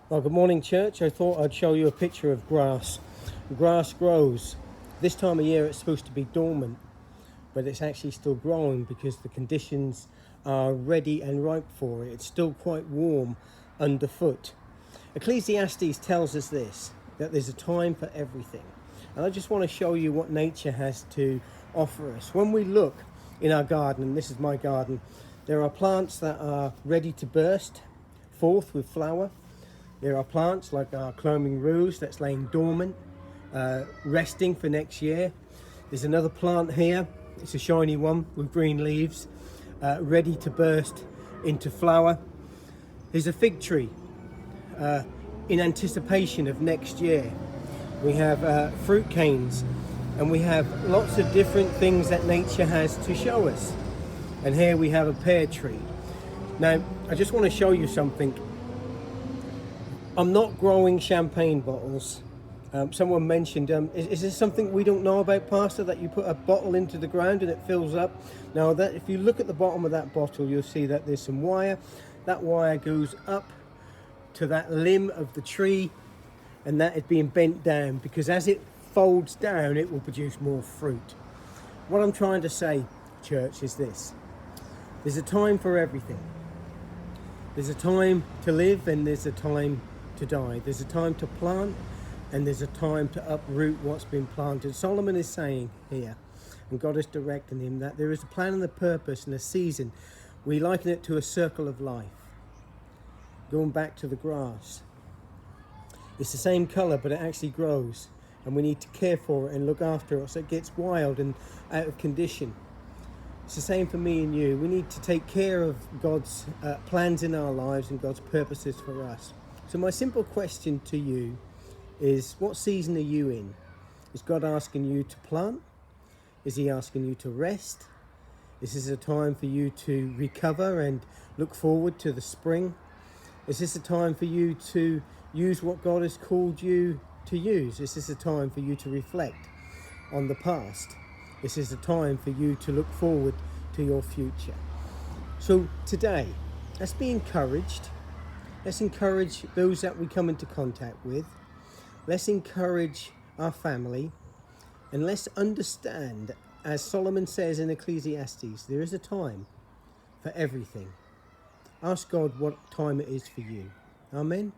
Well, good morning, church. I thought I'd show you a picture of grass. Grass grows. This time of year it's supposed to be dormant, but it's actually still growing because the conditions are ready and ripe for it. It's still quite warm underfoot. Ecclesiastes tells us this, that there's a time for everything. And I just want to show you what nature has to offer us. When we look in our garden, and this is my garden, there are plants that are ready to burst forth with flower. There are plants like our climbing rose that's laying dormant, resting for next year. There's another plant here, it's a shiny one with green leaves, ready to burst into flower. There's a fig tree in anticipation of next year. We have fruit canes, and we have lots of different things that nature has to show us. And here we have a pear tree. Now, I just want to show you something. I'm not growing champagne bottles. Someone mentioned, is this something we don't know about, Pastor, that you put a bottle into the ground and it fills up? Now, that if you look at the bottom of that bottle, you'll see that there's some wire. That wire goes up to that limb of the tree, and that is being bent down because as it folds down, it will produce more fruit. What I'm trying to say, church, is this. There's a time for everything. There's a time to live and there's a time to die. There's a time to plant and there's a time to uproot what's been planted. Solomon is saying here, and God is directing him, that there is a plan and a purpose and a season. We liken it to a circle of life. Going back to the grass. It's the same colour, but it actually grows, and we need to care for it and look after it so it gets wild and out of condition. It's the same for me and you. We need to take care of God's plans in our lives and God's purposes for us. So my simple question to you is, what season are you in? Is God asking you to plant? Is he asking you to rest? Is this a time for you to recover and look forward to the spring? Is this a time for you to use what God has called you to use? Is this a time for you to reflect on the past? This is a time for you to look forward to your future. So today, let's be encouraged. Let's encourage those that we come into contact with. Let's encourage our family. And let's understand, as Solomon says in Ecclesiastes, there is a time for everything. Ask God what time it is for you. Amen.